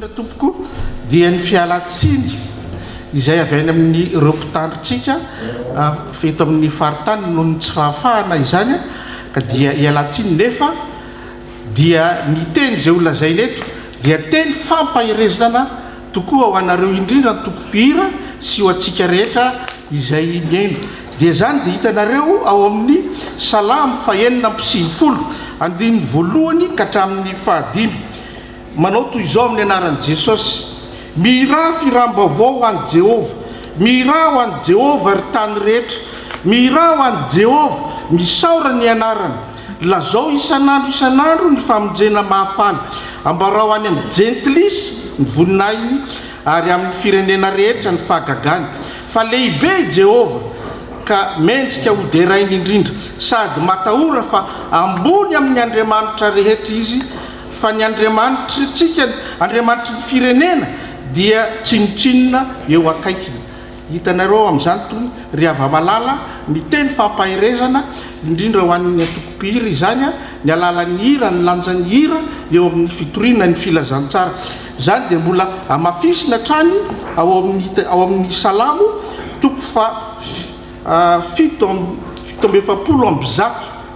voalohany tompoko dia ny fialatsiny izay avy any amin'ny ireo mpitandritsika feto amin'ny faritany noho ny tsy fahafahana izany ka dia ialatsiny nefa dia ny teny izay olazainy eto dia teny fampahirezana tokoa ho anareo indrindra tompom-pihira sy ho antsika rehetra izay miaino dia zany dia hitanareo ao amin'ny salamo fahenina amby 90 andiny voalohany ka hatramin'ny 15 manao toy izao amin'ny anaran'i Jesosy: mihira firam-baovao ho an'i Jehova, mihira ho an'i Jehova ry tany rehetra, mihira ho an'i Jehova, misaora ny anarany, lazao isan'andro ny famonjena mahafaly, ambarao any amin'ny jentilisy ny voninahiny ary amin'ny firenena rehetra ny fahagagany. Fa lehibe Jehova ka mendrika ho derainy indrindra, sady matahora fa ambony amin'ny Andriamanitra rehetra izy, fa ny Andriamanitritsika, Andriamanitry ny firenena dia tsinotsinona eo akaikiny. Hitanareo amin'izany toy ry hava-malala ny teny fampahirezana indrindra ho an'ny tokom-pihira izany ny alalan'ny hira, ny lanjan'ny hira eo amin'ny fitoriana ny filazantsara. Zany dia mbola amafisina trany ao amin'ny salamo toko fa 770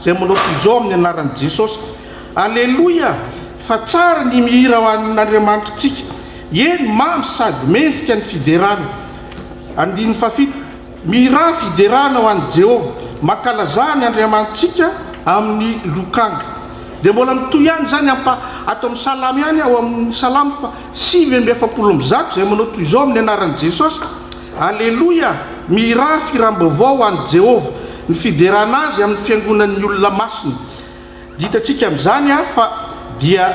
zay manao toy izao amin'ny anaran'i Jesosy: Alleloia, fa tsara ny mihira ho an'Andriamanitritsika, eny mamy sady mendrika ny fiderana. Andiny fafito: mihira fiderana ho an'i Jehova, mankalaza ny Andriamanitsika amin'ny lokanga. Dia mbola mitoy ihany zany ato amin'ny salamo ihany ao amin'ny salamo fa 770 zay manao toy izao amin'ny anaran'i Jesosy: Alleloia, mihira firam-baovao ho an'i Jehova, ny fiderana azy amin'ny fiangonan'ny olona masina. Ditantsika amin'izany fa dia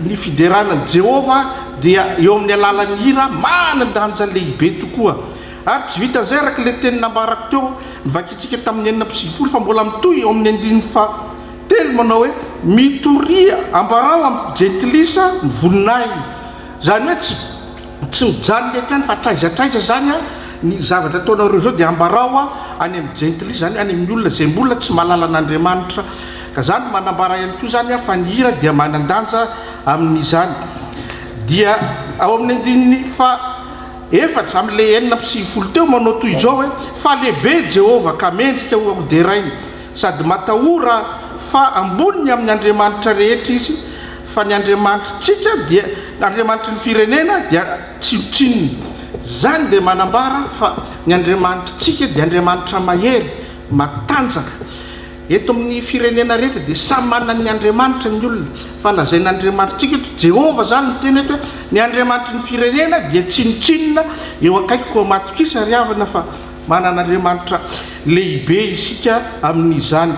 ny fideranan'i Jehova dia eo amin'ny alalan'ny hira manan-danja lehibe tokoa. Ary tsy vitan'izay araka le teny nambarako teo nivakitsika tamin'ny 9:90 fa mbola mitoy eo amin'ny 9:3 manao hoe: mitoria ambarao amin'ny jentilisa ny voninahiny. Zany hoe tsy mijanona eto ihany fa traizatraiza zany ny zavatra ataonareo zao dia ambarao any amin'ny jentilisa, zany any amin'ny olona zay mbola tsy mahalala an'Andriamanitra. Ka zany manambara ihany koa zany fa ny hira dia manan-danja amin'izany. Dia ao amin'ny andininy fa efatra amin'le 9:90 teo manao toy izao hoe: fa lehibe Jehova ka mendrika ho derainy, sady matahora fa amboniny amin'ny Andriamanitra rehetra izy, fa ny Andriamanitritsika dia Andriamanitry ny firenena dia tsinotsinony. Zany dia manambara fa ny Andriamanitritsika dia Andriamanitra mahery, matanjaka. Eto amin'ny firenena rehetra dia samy manana ny Andriamanitra ny olona, fa lazain'Andriamantritsika eto Jehova zany ny teny eto, ny Andriamanitry ny firenena dia tsinotsinona eo akaikiko matokisa ry havana fa manan'Andriamanitra lehibe isika amin'izany.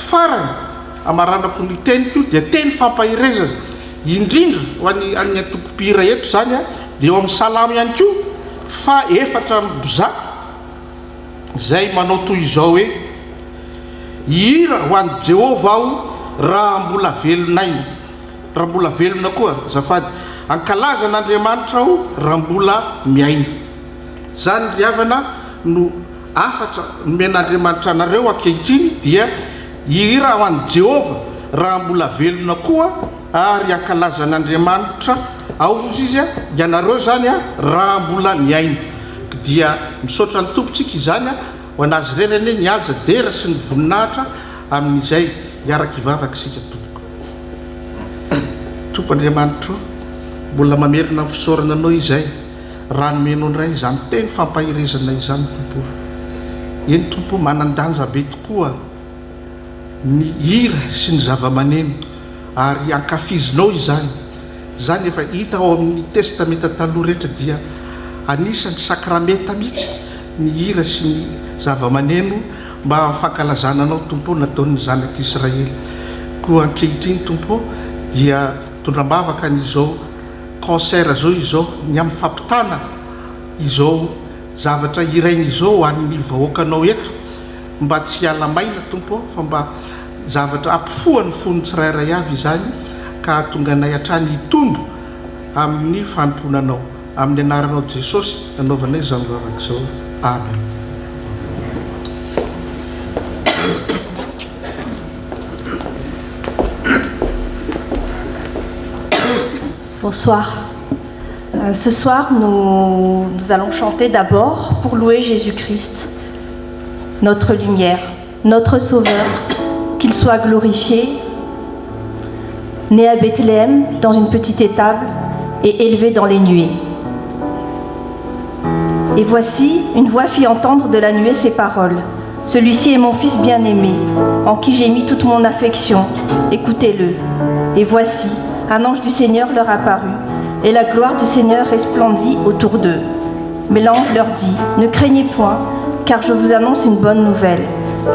Farany amaranako ny teny koa dia teny fampahirezana indrindra ho an'ny tokom-pihira eto zany dia eo amin'ny salamo ihany koa fa 4 zay manao toy izao hoe: hira ho an'i Jehova aho raha mbola velonaina. Raha mbola velona koa zafady, ankalaza n'Andriamanitra aho raha mbola miaina. Zany ry havana no afatra nomen'Andriamanitra anareo ankehitriny dia hira ho an'i Jehova raha mbola velona koa ary ankalaza n'Andriamanitra ao izy ianareo zany raha mbola miaina. Dia misaotra ny tompontsika izany ho anazy rerany ny haja dera sy ny voninahitra amin'izay hiaraka hivavaka isika tompoko. Tompo Andriamanitra, mbola mamerina amin'ny fisaorana anao izay raha nomenao indray izany teny fampahirezana izany tompo. Eny tompo, manan-danja be tokoa ny hira sy ny zava-maneno ary ankafizinao izany. Zany efa hita ao amin'ny testamenta taloha rehetra dia anisan'ny sakramenta mihitsy ny hira sy ny zava-maneno mba fankalazana anao tompo nataon'ny zanak'Israely. Koa ankehitriny tompo dia tondram-bavaka n'izao concert zao izao ny amin'ny fampitana izao zavatra irainy izao ho an'ny vahoakanao eto, mba tsy alamaina tompo fa mba zavatra ampifoan'ny fony tsirairay avy izany ka tonga anay hatrany hitombo amin'ny fanomponanao. Amin'ny anaranao Jesosy anaovanay izany vavaka izao. Amen. Bonsoir. Ce soir, nous allons chanter d'abord pour louer Jésus-Christ, notre lumière, notre Sauveur, qu'il soit glorifié, né à Bethléem dans une petite étable et élevé dans les nuées. Et voici, une voix fit entendre de la nuée ces paroles. Celui-ci est mon fils bien-aimé, en qui j'ai mis toute mon affection. Écoutez-le. Et voici, un ange du Seigneur leur apparut, et la gloire du Seigneur resplendit autour d'eux. Mais l'ange leur dit, ne craignez point, car je vous annonce une bonne nouvelle,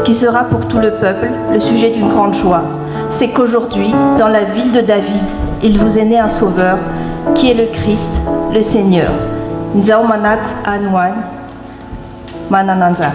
qui sera pour tout le peuple le sujet d'une grande joie. C'est qu'aujourd'hui, dans la ville de David, il vous est né un sauveur, qui est le Christ, le Seigneur. Nzaumanak Anwan Manananzar.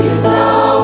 It's all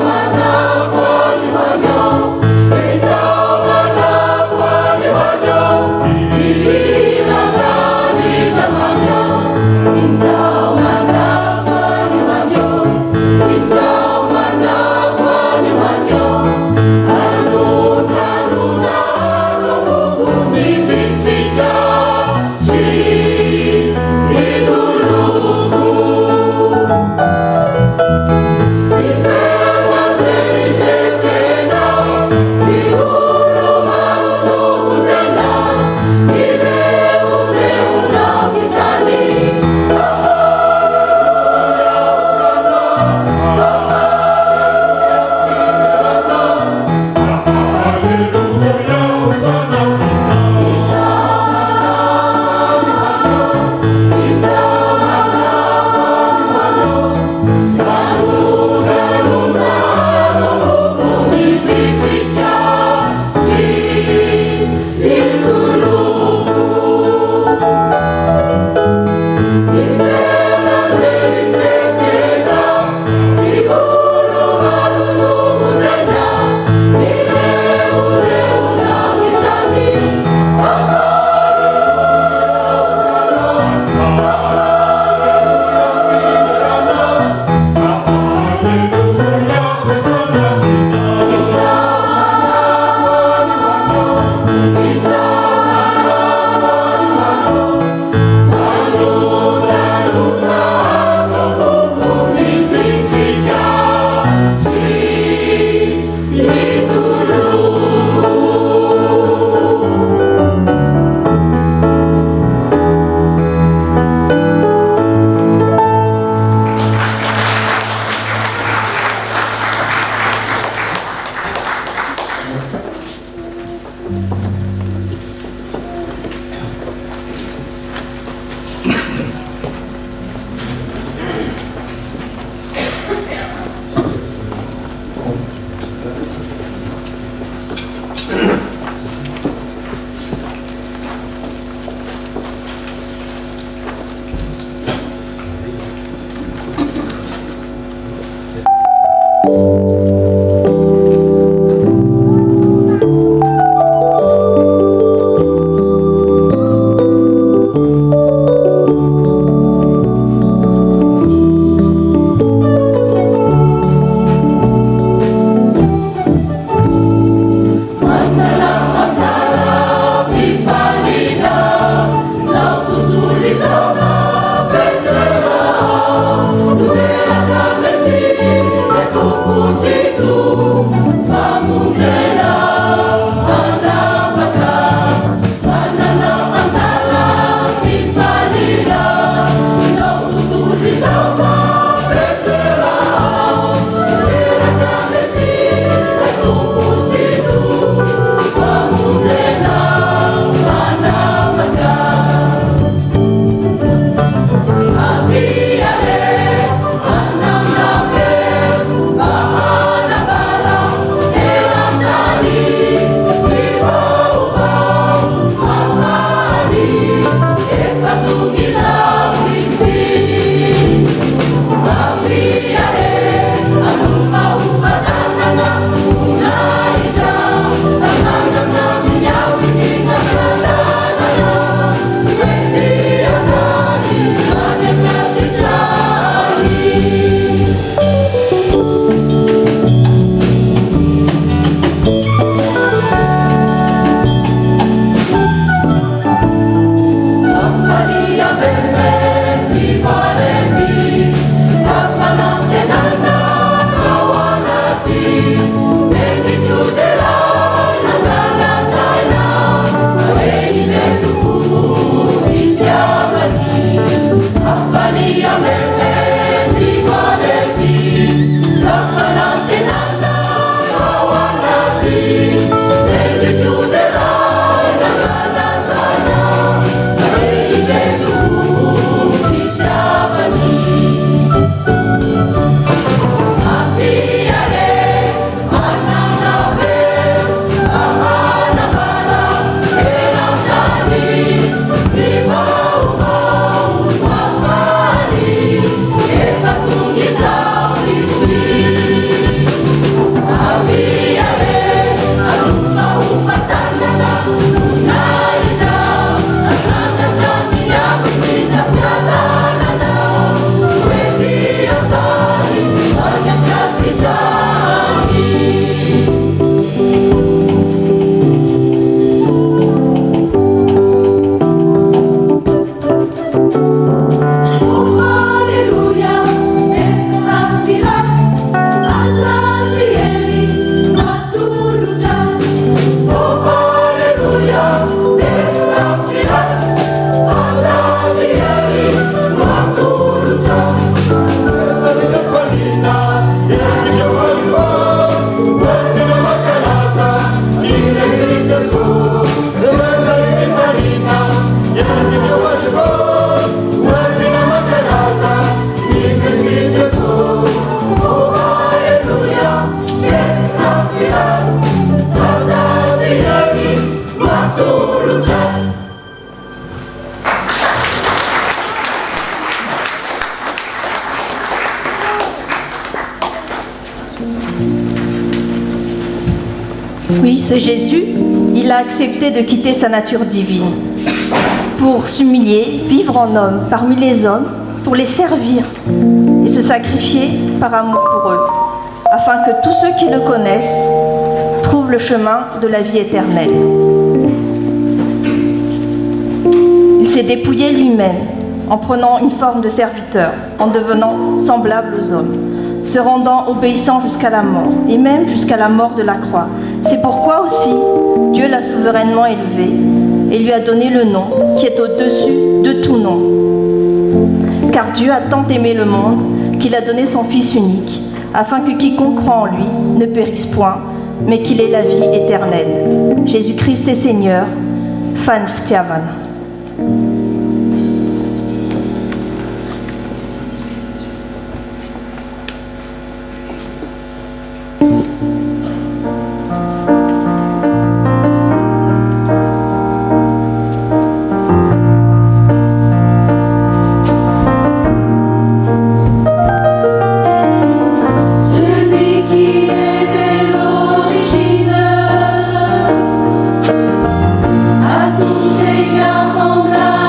Oui, ce Jésus, il a accepté de quitter sa nature divine pour s'humilier, vivre en homme parmi les hommes, pour les servir et se sacrifier par amour pour eux, afin que tous ceux qui le connaissent trouvent le chemin de la vie éternelle. Il s'est dépouillé lui-même en prenant une forme de serviteur, en devenant semblable aux hommes, se rendant obéissant jusqu'à la mort, et même jusqu'à la mort de la croix. C'est pourquoi aussi Dieu l'a souverainement élevé et lui a donné le nom qui est au-dessus de tout nom. Car Dieu a tant aimé le monde qu'il a donné son Fils unique, afin que quiconque croit en lui ne périsse point, mais qu'il ait la vie éternelle. Jésus-Christ est Seigneur. Fan Ftiavan. À tous égards semblable.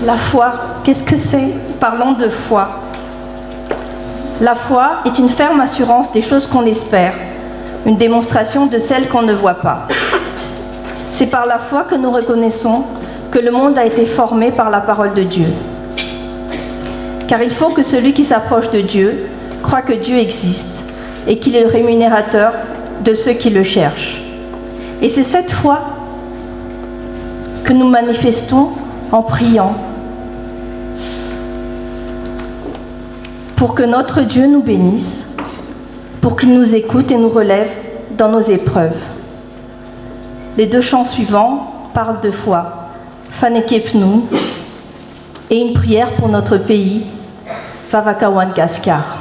La foi, qu'est-ce que c'est? Parlons de foi. La foi est une ferme assurance des choses qu'on espère, une démonstration de celles qu'on ne voit pas. C'est par la foi que nous reconnaissons que le monde a été formé par la parole de Dieu. Car il faut que celui qui s'approche de Dieu croit que Dieu existe et qu'il est le rémunérateur de ceux qui le cherchent. Et c'est cette foi que nous manifestons en priant pour que notre Dieu nous bénisse, pour qu'il nous écoute et nous relève dans nos épreuves. Les deux chants suivants parlent de foi, Fanekepnu, et une prière pour notre pays, Vavakawan Gaskar.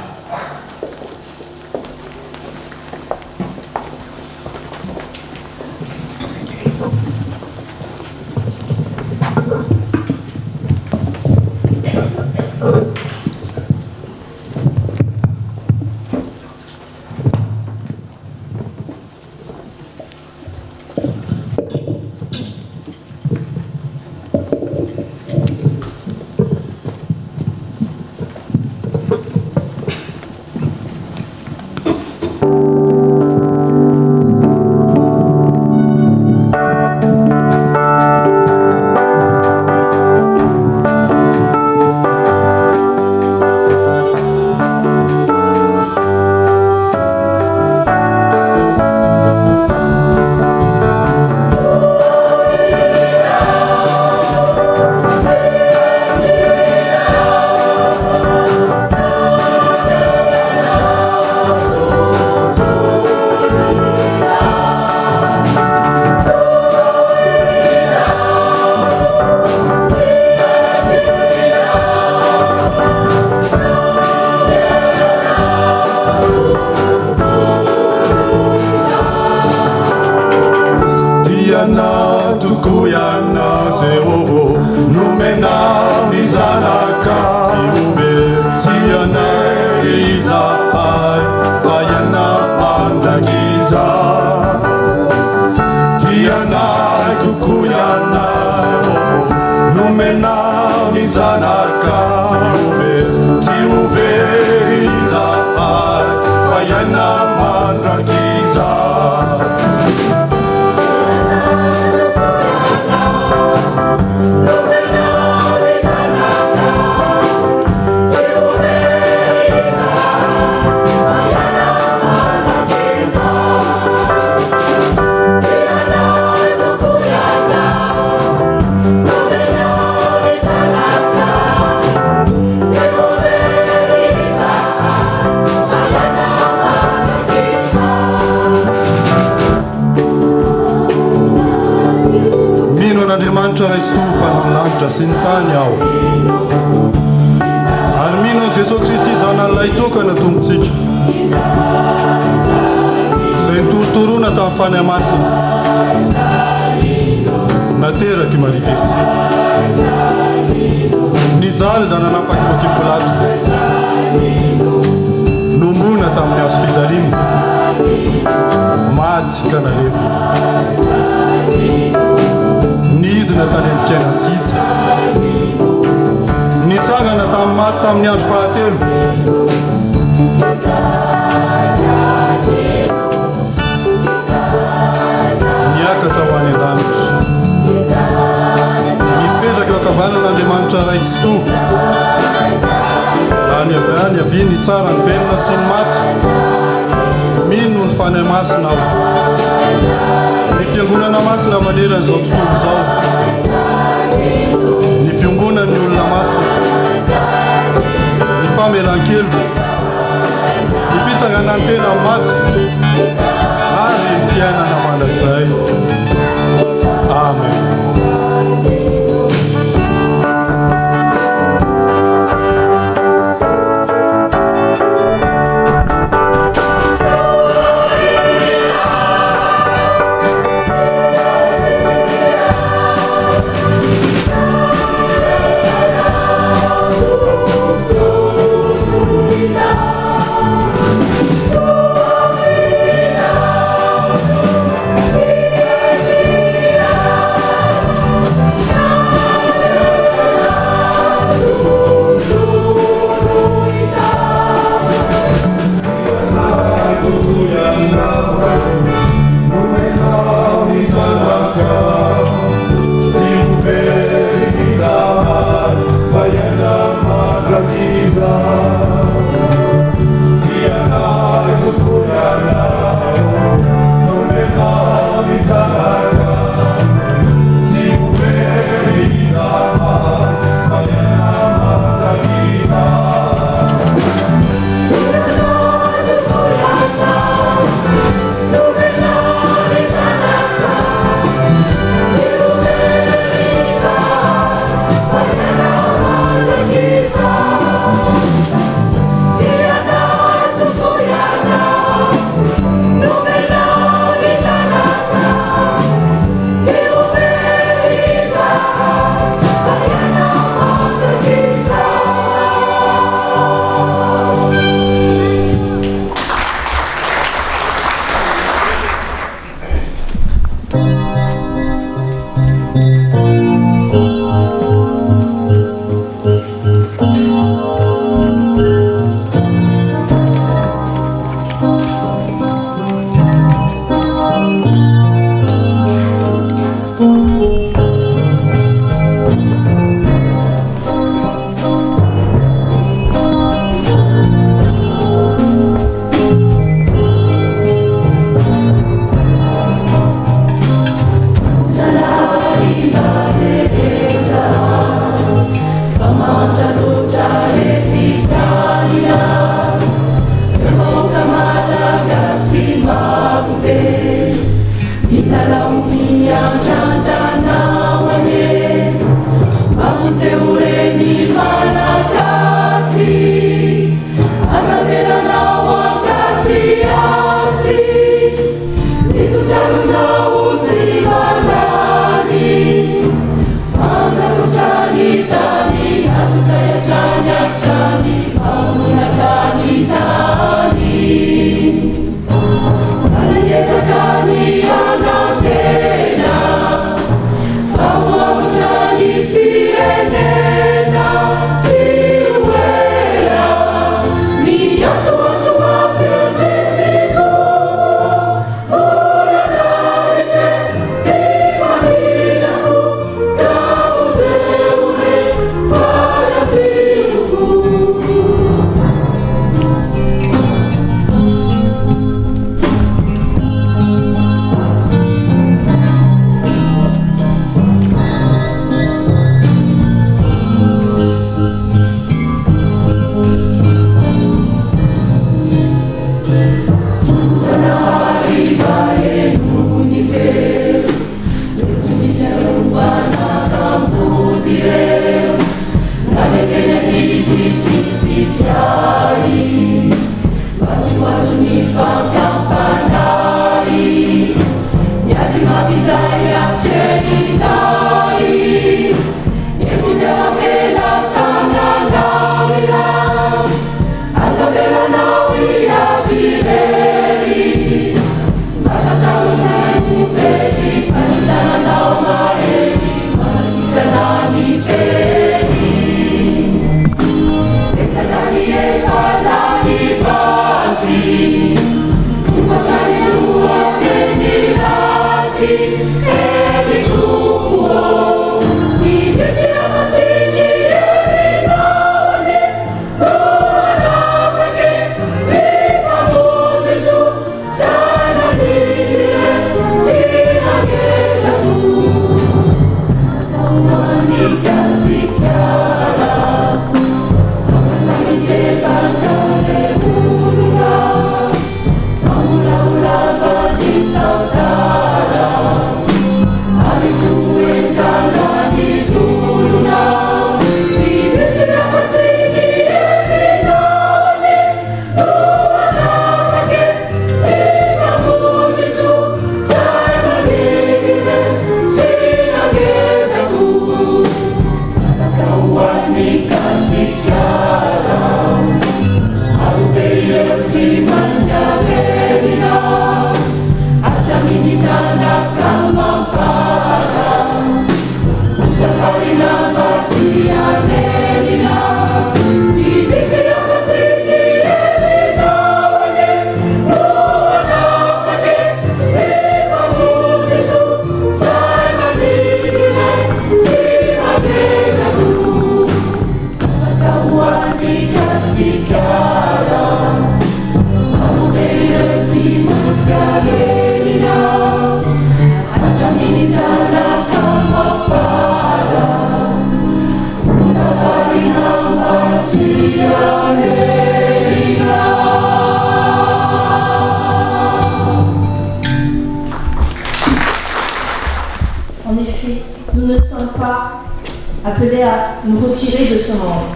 appelés à nous retirer de ce monde.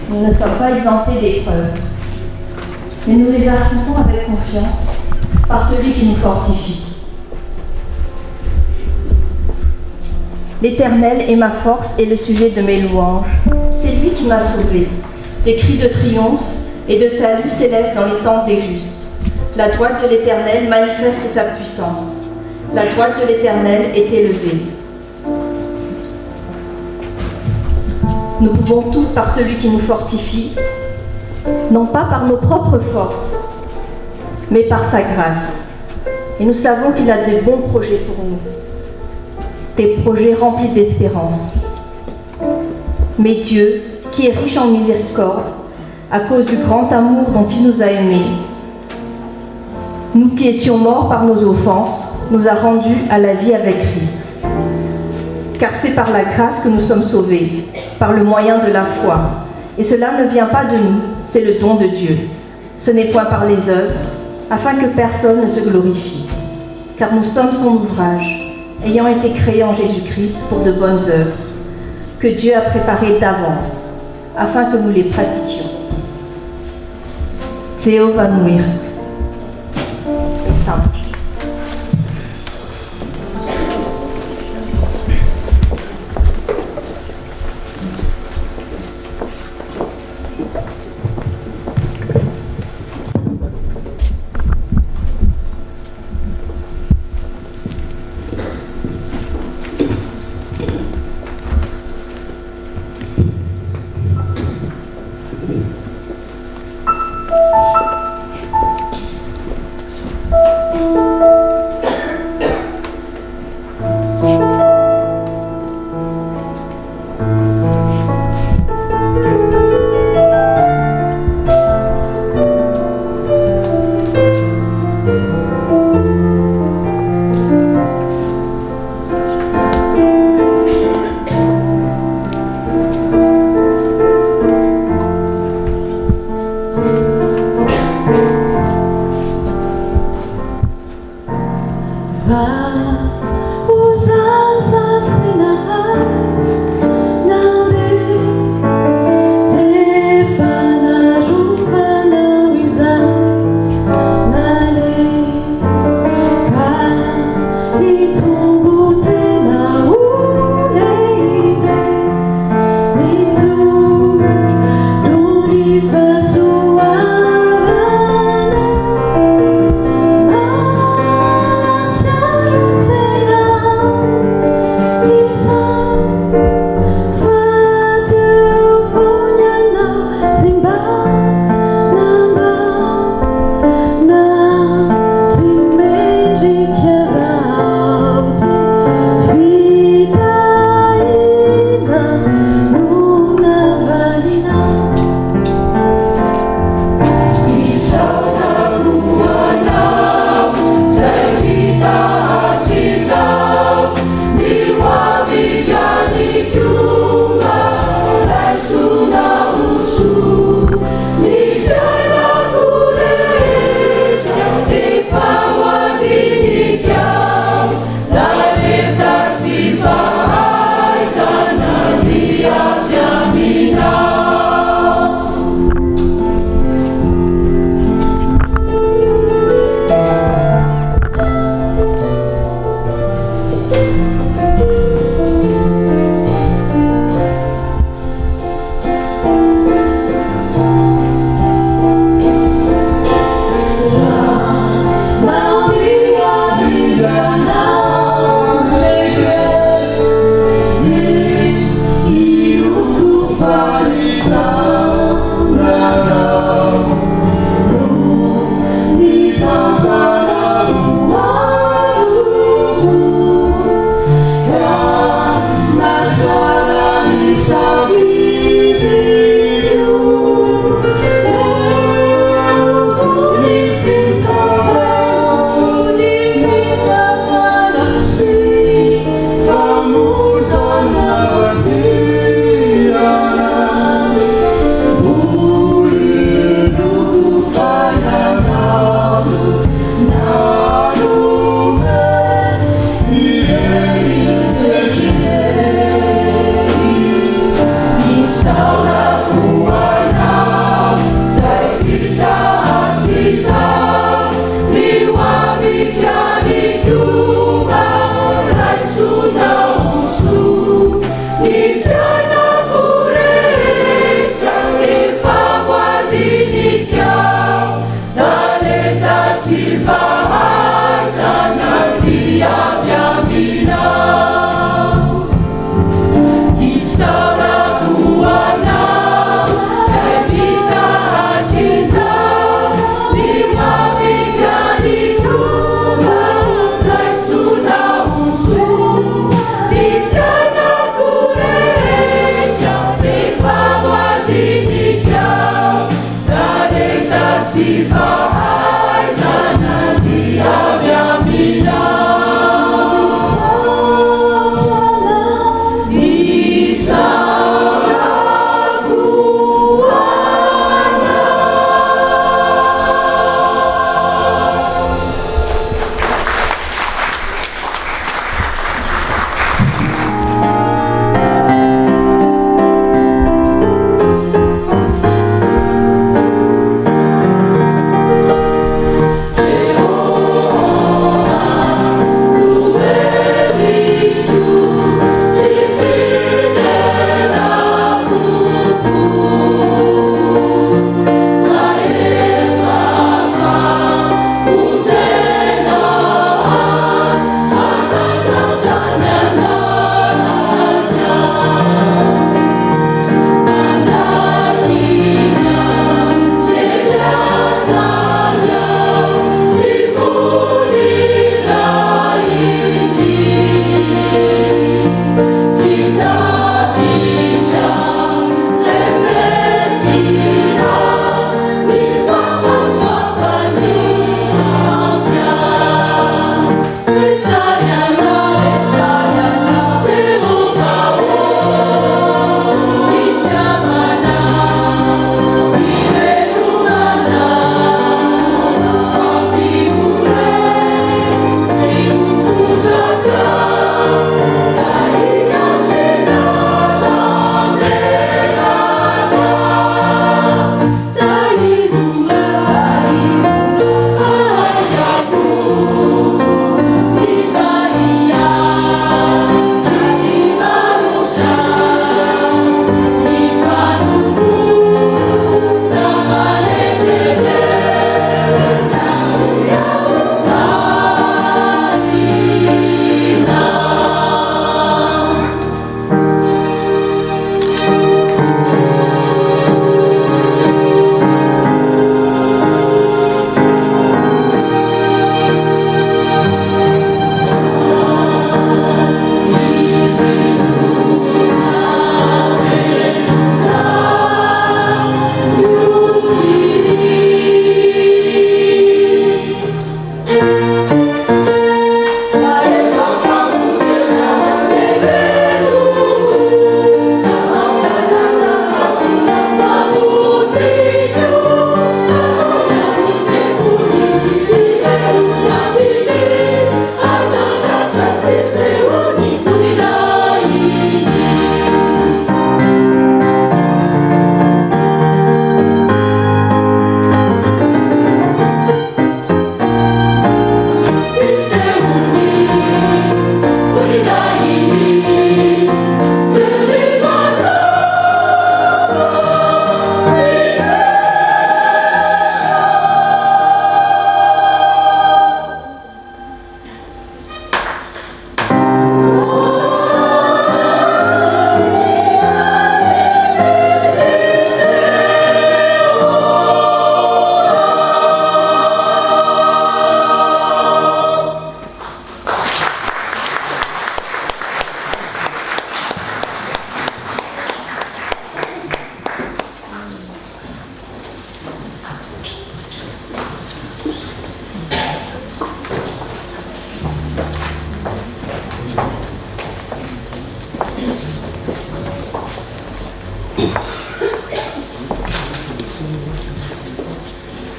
Nous ne sommes pas exemptés d'épreuves, mais nous les affrontons avec confiance par celui qui nous fortifie. L'Éternel est ma force et le sujet de mes louanges. C'est lui qui m'a sauvé. Des cris de triomphe et de salut s'élèvent dans les tentes des justes. La droite de l'Éternel manifeste sa puissance. La droite de l'Éternel est élevée. Nous pouvons tout par celui qui nous fortifie, non pas par nos propres forces, mais par sa grâce. Et nous savons qu'il a de bons projets pour nous, des projets remplis d'espérance. Mais Dieu, qui est riche en miséricorde, à cause du grand amour dont il nous a aimés, nous qui étions morts par nos offenses, nous a rendus à la vie avec Christ. Car c'est par la grâce que nous sommes sauvés, par le moyen de la foi. Et cela ne vient pas de nous, c'est le don de Dieu. Ce n'est point par les œuvres, afin que personne ne se glorifie. Car nous sommes son ouvrage, ayant été créés en Jésus-Christ pour de bonnes œuvres, que Dieu a préparées d'avance afin que nous les pratiquions. Théo va mourir. C'est simple.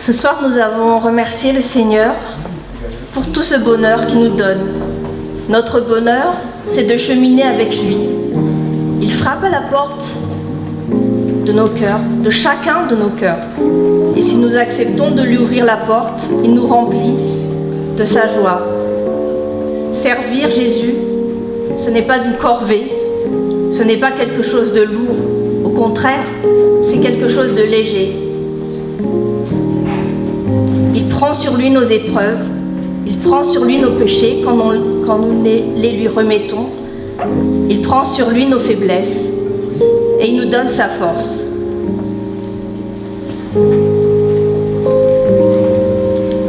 Ce soir, nous avons remercié le Seigneur pour tout ce bonheur qu'il nous donne. Notre bonheur, c'est de cheminer avec lui. Il frappe à la porte de nos cœurs, de chacun de nos cœurs. Et si nous acceptons de lui ouvrir la porte, il nous remplit de sa joie. Servir Jésus, ce n'est pas une corvée, ce n'est pas quelque chose de lourd. Au contraire, c'est quelque chose de léger. Il prend sur lui nos épreuves, il prend sur lui nos péchés quand nous les lui remettons. Il prend sur lui nos faiblesses et il nous donne sa force.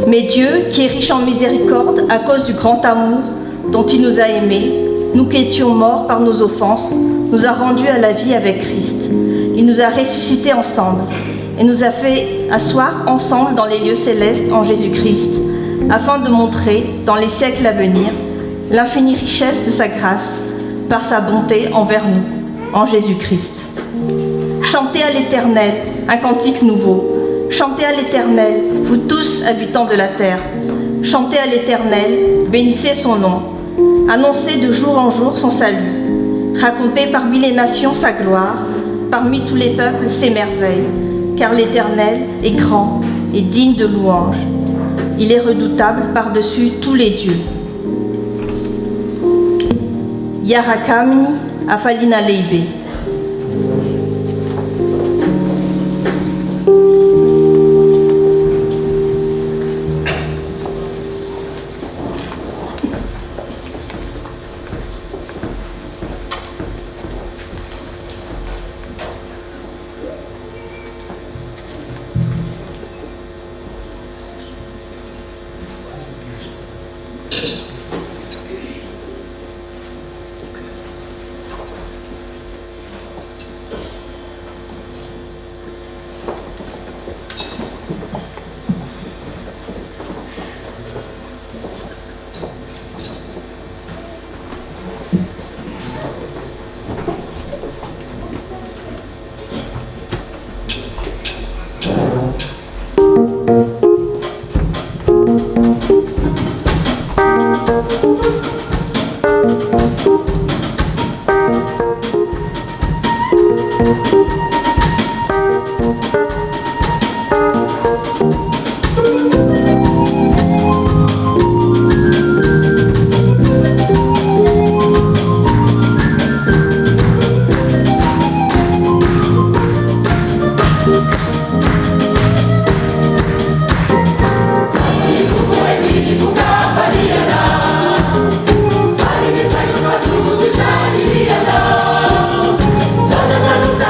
Mais Dieu, qui est riche en miséricorde à cause du grand amour dont il nous a aimés, nous qui étions morts par nos offenses, nous a rendus à la vie avec Christ. Il nous a ressuscités ensemble et nous a fait asseoir ensemble dans les lieux célestes en Jésus-Christ, afin de montrer, dans les siècles à venir, l'infinie richesse de sa grâce par sa bonté envers nous, en Jésus-Christ. Chantez à l'Éternel un cantique nouveau. Chantez à l'Éternel, vous tous habitants de la terre. Chantez à l'Éternel, bénissez son nom. Annoncez de jour en jour son salut. Racontez parmi les nations sa gloire, parmi tous les peuples ses merveilles. Car l'Éternel est grand et digne de louange. Il est redoutable par-dessus tous les dieux. Yarakamni Afalina Leibe.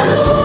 Saludos.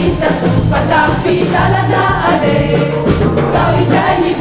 Kita suka tapi dalam ada, sawi jadi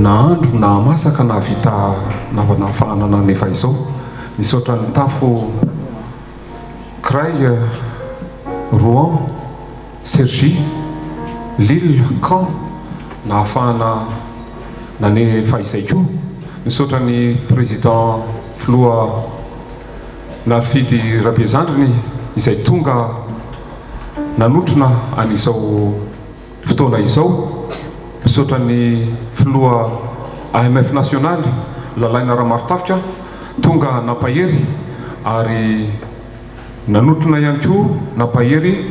na andro na masaka na vita na fahanana nefa izao misaotra ny tafo Creil, Rouen, Cergy, Lille, Caen na ahafahana nanefa izay koa misaotra ny président filoha Narfidy Rabeazandriny izay tonga nanotrona an'izao fotoana izao misaotra ny filoha AMF national Lalaina Ramarotafika tonga napahery ary nanotrona ihany koa napahery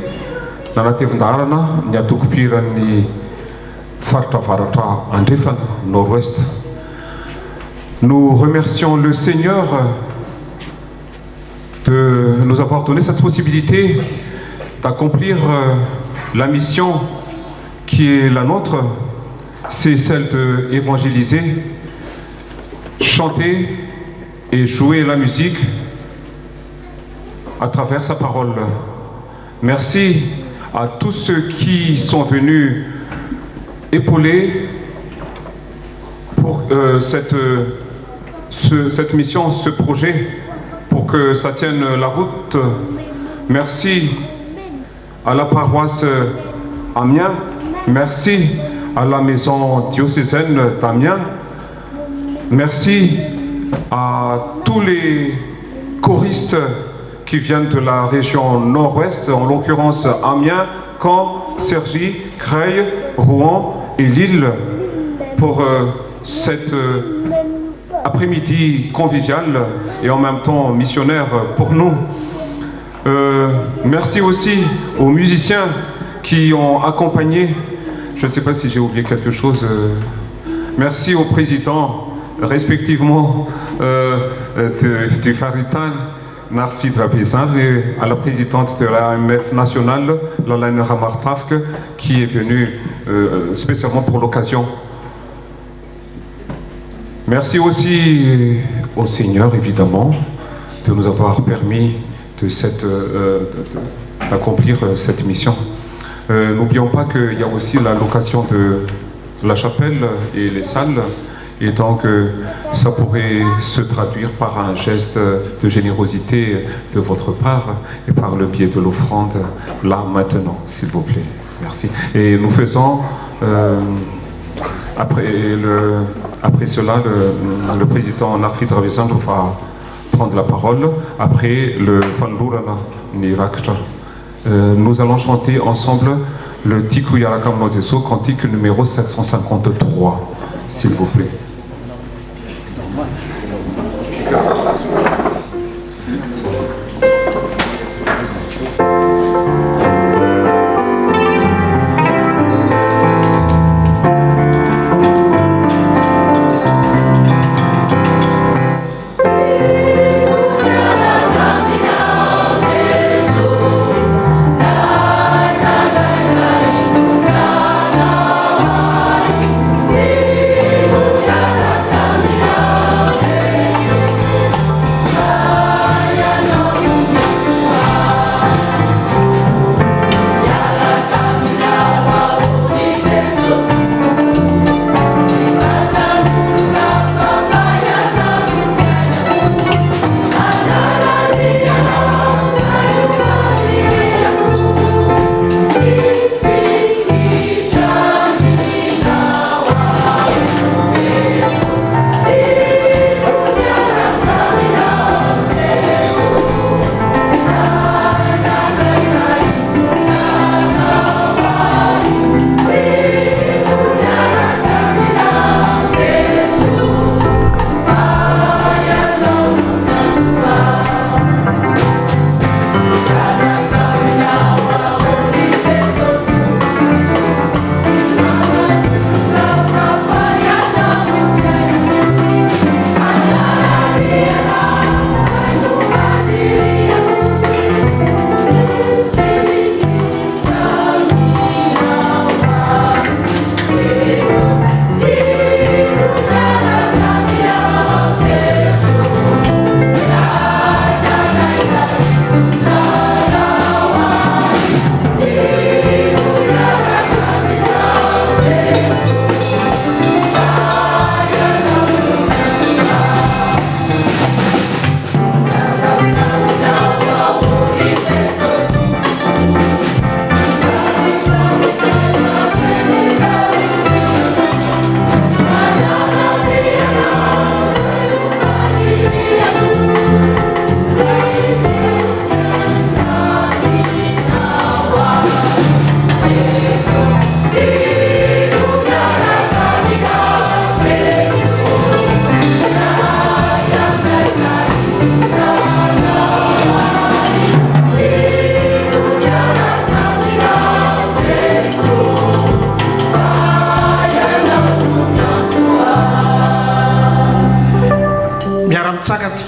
nanatevin-daharana ny atokom-piran'ny faritra avaratra andrefana nord-ouest. Nous remercions le Seigneur de nous avoir donné cette possibilité d'accomplir la mission qui est la nôtre, c'est celle d'évangéliser, chanter et jouer la musique à travers sa parole. Merci à tous ceux qui sont venus épauler pour cette mission, ce projet, pour que ça tienne la route. Merci à la paroisse Amiens, merci à la maison diocésaine d'Amiens, merci à tous les choristes qui viennent de la région nord-ouest, en l'occurrence Amiens, Caen, Cergy, Creil, Rouen et Lille, pour cette après-midi convivial et en même temps missionnaire pour nous. Merci aussi aux musiciens qui ont accompagné. Je ne sais pas si j'ai oublié quelque chose. Merci au président, respectivement du Faritan, Narfidy Rabeazandry, et à la présidente de l'AMF nationale, Lalaina Ramarotafika, qui est venue spécialement pour l'occasion. Merci aussi au Seigneur, évidemment, de nous avoir permis d'accomplir cette mission. N'oublions pas qu'il y a aussi la location de la chapelle et les salles, et donc ça pourrait se traduire par un geste de générosité de votre part et par le biais de l'offrande là maintenant, s'il vous plaît. Merci. Et nous faisons après cela, le président Narfidy Rabeazandry va prendre la parole. Après le Fandourana Nirakta. Nous allons chanter ensemble le Tiku Yarakam Nodeso, cantique numéro 753, s'il vous plaît. Yeah.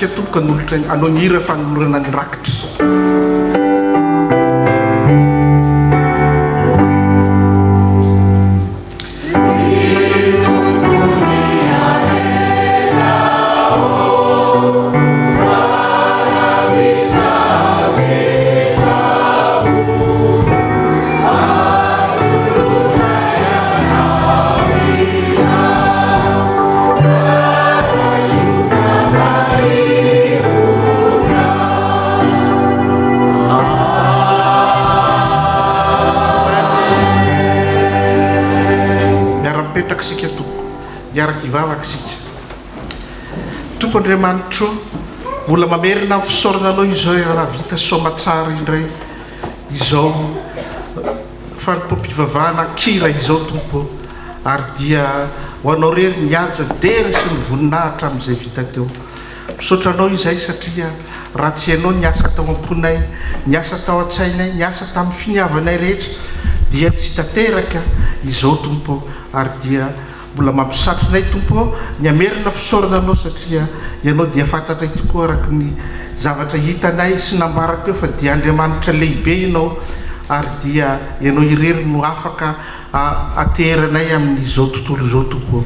sika tomboka nolotra anao ny hira fanolorana ny rakitra. Sika tompo miaraka ivavaka sika tompo Andriamanitra mbola mamerina amin'ny fisaorana anao izao raha vita somatsara indray izao fanompoam-pivavahana kira izao tompo ary dia ho anao rery nihaja dery sy ny voninahitra amin'izay vita teo misaotra anao izay satria raha tsy hainao niasa tao am-ponay niasa tao an-tsainay niasa tamin'ny finiavanay rehetra dia tsy tanteraka izao tompo ary dia mbola mampisatrinay tompo ny amerina fisaorana anao satria ianao dia fantatray tokoa araka ny zavatra hitanay sy nambarako eo fa dia Andriamanitra lehibe ianao ary dia ianao irery no afaka ateranay amin'izao tontolo izao tompo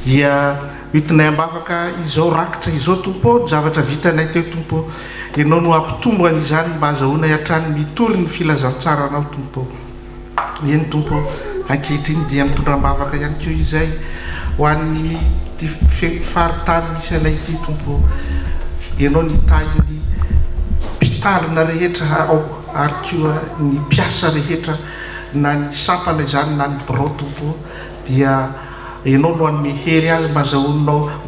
dia hitinay ambavaka izao rakitra izao tompo zavatra vitanay teo tompo ianao no ampitombo an'izany mba azahoanay hatrany mitory ny filazantsara anao tompo eny tompo ankehitriny dia mitondra ambavaka ihany koa izay ho an'ny faritany misy anay ity tompo ianao ny tainy mpitalina rehetra ao ary koa ny mpiasa rehetra na ny sampana izany na ny birao tompo dia ianao no an'ny hery azy mba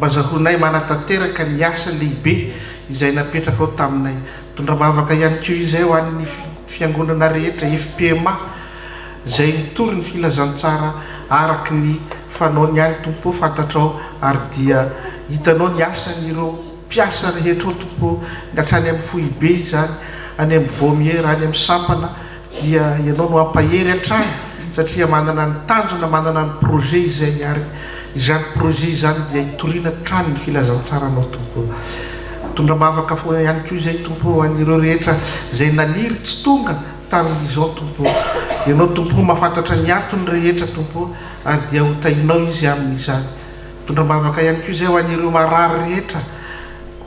azahoanay manatanteraka ny asa lehibe izay napetraka ao taminay mitondra ambavaka ihany koa izay ho an'ny fiangonana rehetra FPMA zay mitory ny filazantsara araky ny fanaony ihany tompo fantatrao ary dia hitanao ny asan'ireo mpiasa rehetra ao tompo hatrany amin'ny fohibe izany any amin'ny vomiera any amin'ny sampana dia ianao no ampahery hatrany satria manana ny tanjona manana ny projet izay ary izany projet izany dia hitoriana trany ny filazantsara anao tompo mitondra mavaka fo ihany koa izay tompo an'ireo rehetra zay naniry tsy tonga tamin'izao tompo ianao tompo mahafantatra ny antony rehetra tompo ary dia hotainao izy amin'izany mitondra mavaka ihany koa izay ho an'ireo marary rehetra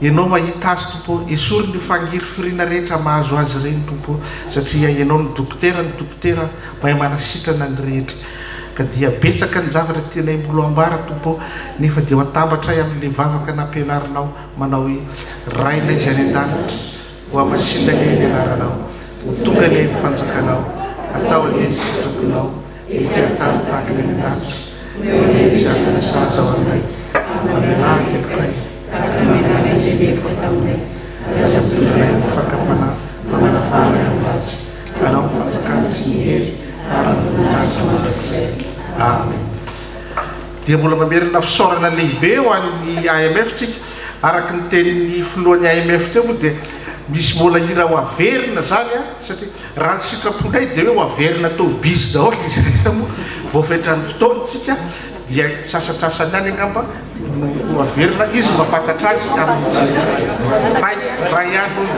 ianao mahita azy tompo esory ny fangiry firiana rehetra mahazo azy reny tompo satria ianao ny dokotera mahay manasitrana ny rehetra ka dia betsaka ny zavatra tenay mbola ambara tompo nefa dia ho atambatray amin'le vavaka nampianarinao manao hoe rainay izy any an-danitra ho amasinany ny anaranao ho tonga ny fanjakanao atao any sitrakonao ityatany tahaka ny an-danitra izany saza ao anay amelany lekray azamitondranay mifakapana mamanafana azy anao fanjakany sy ny hery ary voninahitra mandrakizay amen dia mbola mamerina fisaorana lehibe ho an'ny IMF tsika araky ny tenin'ny filohan'ny IMF teo moa dia misy mbola hira ho averina zany satria raha ny sitraponay dia hoe ho averina tao bisy daholo izy rehetra moa voafetrany fotoanytsika dia sasatsasany any angamba no averina izy mahafantatra azy raha ihany hoy